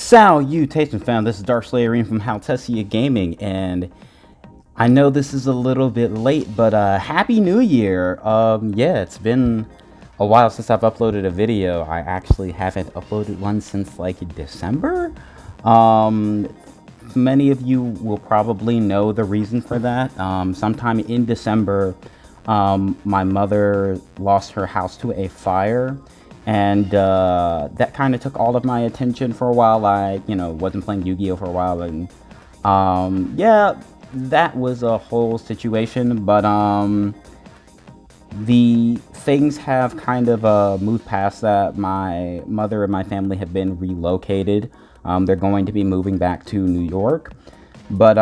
Salutations, fam. This is Dark Slayer Arim from Salutations Gaming, and I know this is a little bit late, but Happy New Year. Yeah, it's been a while since I've uploaded a video. I actually haven't uploaded one since like December. Many of you will probably know the reason for that. Sometime in December, my mother lost her house to a fire. And that kind of took all of my attention for a while. I, wasn't playing Yu-Gi-Oh for a while, and yeah, that was a whole situation. But the things have kind of moved past that. My mother and my family have been relocated. They're going to be moving back to New York. But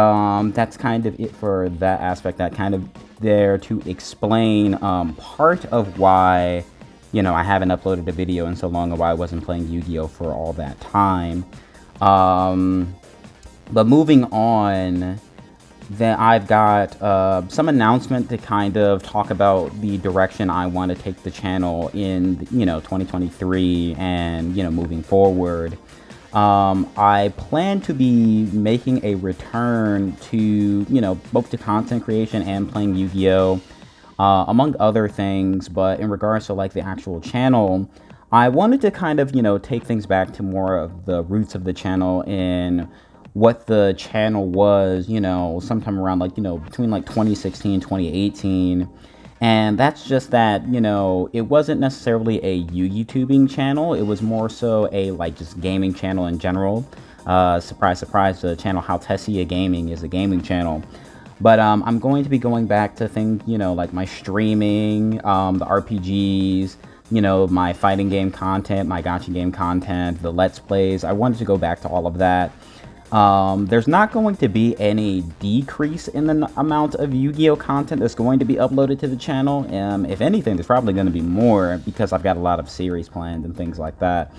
that's kind of it for that aspect. That kind of there to explain part of why I haven't uploaded a video in so long, or why I wasn't playing Yu-Gi-Oh for all that time. But moving on, then I've got some announcement to kind of talk about the direction I want to take the channel in, 2023 and, moving forward. I plan to be making a return to, both to content creation and playing Yu-Gi-Oh! Among other things. But in regards to like the actual channel, I wanted to kind of, take things back to more of the roots of the channel and what the channel was, sometime around like, between like 2016, 2018. And that's just that, it wasn't necessarily a YouTubing channel. It was more so a like just gaming channel in general. Surprise, surprise, the channel Salutations Gaming is a gaming channel. But I'm going to be going back to things, like my streaming, the RPGs, my fighting game content, my gacha game content, the Let's Plays. I wanted to go back to all of that. There's not going to be any decrease in the amount of Yu-Gi-Oh content that's going to be uploaded to the channel. If anything, there's probably going to be more because I've got a lot of series planned and things like that.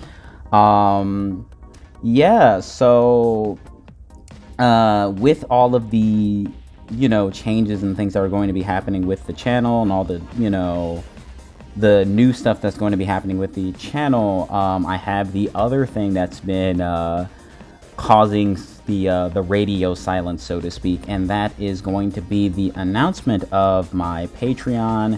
Yeah, so with all of the changes and things that are going to be happening with the channel and all the the new stuff that's going to be happening with the channel, I have the other thing that's been causing the radio silence, so to speak, and that is going to be the announcement of my Patreon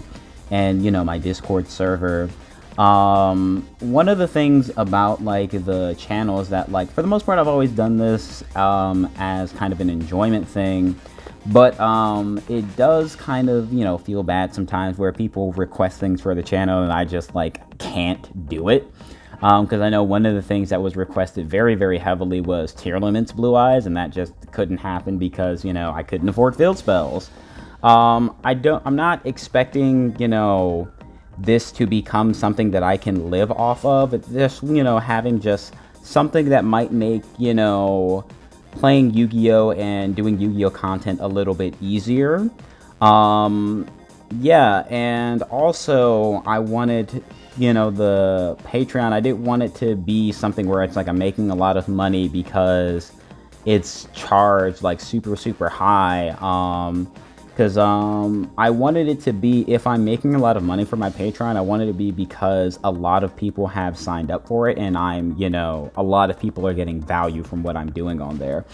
and my Discord server. One of the things about like the channel is that, like, for the most part I've always done this as kind of an enjoyment thing. But it does kind of, feel bad sometimes where people request things for the channel and I just like can't do it. Because I know one of the things that was requested very, very heavily was Tier Limit's Blue Eyes, and that just couldn't happen because, I couldn't afford field spells. I'm not expecting, this to become something that I can live off of. It's just, having just something that might make, playing Yu-Gi-Oh and doing Yu-Gi-Oh content a little bit easier. Yeah, and also I wanted, the Patreon, I didn't want it to be something where it's like I'm making a lot of money because it's charged like super, super high. Because I wanted it to be, if I'm making a lot of money for my Patreon, I wanted it to be because a lot of people have signed up for it, and I'm, a lot of people are getting value from what I'm doing on there.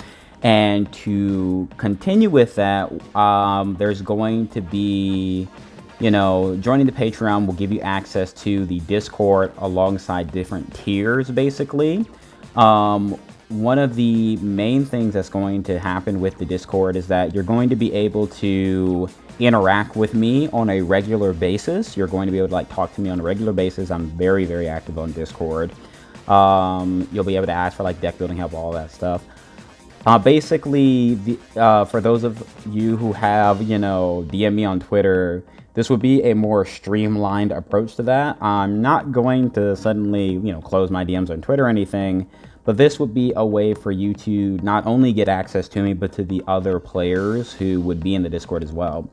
And to continue with that, there's going to be, joining the Patreon will give you access to the Discord alongside different tiers, basically. One of the main things that's going to happen with the Discord is that you're going to be able to interact with me on a regular basis. You're going to be able to like talk to me on a regular basis. I'm very, very active on Discord. You'll be able to ask for like deck building help, all that stuff. Basically, for those of you who have, DM me on Twitter, this would be a more streamlined approach to that. I'm not going to suddenly, close my DMs on Twitter or anything. But this would be a way for you to not only get access to me, but to the other players who would be in the Discord as well.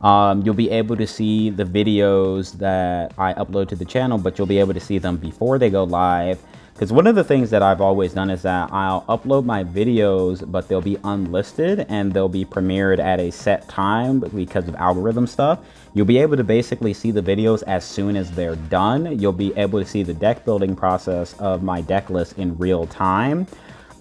You'll be able to see the videos that I upload to the channel, but you'll be able to see them before they go live. Because one of the things that I've always done is that I'll upload my videos, but they'll be unlisted and they'll be premiered at a set time because of algorithm stuff. You'll be able to basically see the videos as soon as they're done. You'll be able to see the deck building process of my deck list in real time.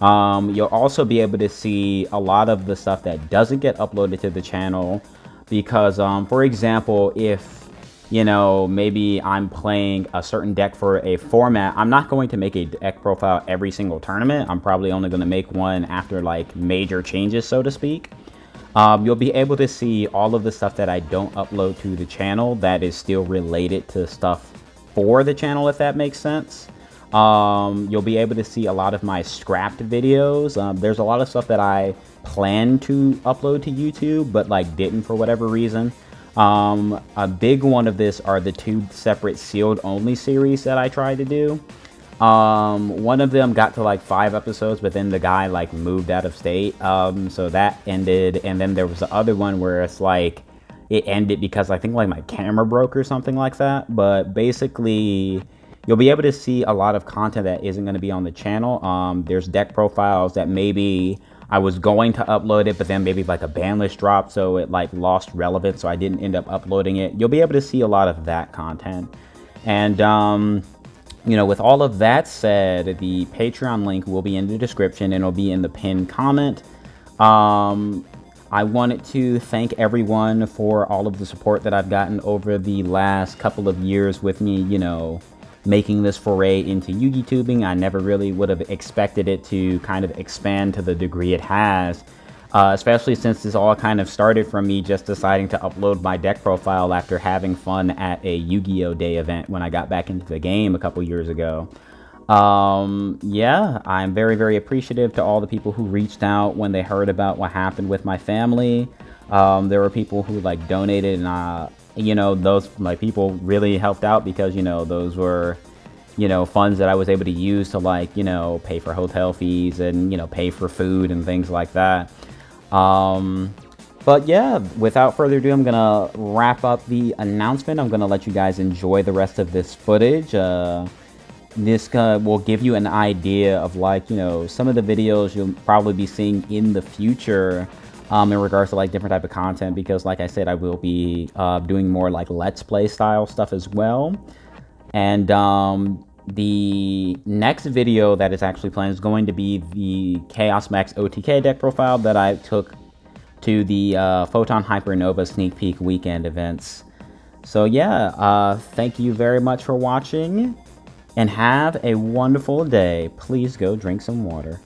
You'll also be able to see a lot of the stuff that doesn't get uploaded to the channel because, for example, if, you know, maybe I'm playing a certain deck for a format, I'm not going to make a deck profile every single tournament. I'm probably only going to make one after like major changes, so to speak. You'll be able to see all of the stuff that I don't upload to the channel that is still related to stuff for the channel, if that makes sense. You'll be able to see a lot of my scrapped videos. There's a lot of stuff that I planned to upload to YouTube, but like didn't for whatever reason. A big one of this are the 2 separate sealed only series that I tried to do. One of them got to like 5 episodes, but then the guy like moved out of state. So that ended, and then there was the other one where it's like it ended because I think like my camera broke or something like that. But basically, you'll be able to see a lot of content that isn't going to be on the channel. There's deck profiles that maybe I was going to upload it, but then maybe like a ban list dropped, so it like lost relevance, so I didn't end up uploading it. You'll be able to see a lot of that content. And you know, with all of that said, the Patreon link will be in the description and it'll be in the pinned comment. I wanted to thank everyone for all of the support that I've gotten over the last couple of years with me, you know, making this foray into YugiTubing. I never really would have expected it to kind of expand to the degree it has. Especially since this all kind of started from me just deciding to upload my deck profile after having fun at a Yu-Gi-Oh! Day event when I got back into the game a couple years ago. Yeah, I'm very, very appreciative to all the people who reached out when they heard about what happened with my family. There were people who like donated, and you know, those like people really helped out because, you know, those were, you know, funds that I was able to use to like, you know, pay for hotel fees and, you know, pay for food and things like that. But yeah, without further ado, I'm gonna wrap up the announcement. I'm gonna let you guys enjoy the rest of this footage. This will give you an idea of like, you know, some of the videos you'll probably be seeing in the future in regards to like different type of content, because like I said, I will be doing more like let's play style stuff as well. And the next video that is actually planned is going to be the Chaos Max OTK deck profile that I took to the Photon Hypernova sneak peek weekend events. So yeah, thank you very much for watching and have a wonderful day. Please go drink some water.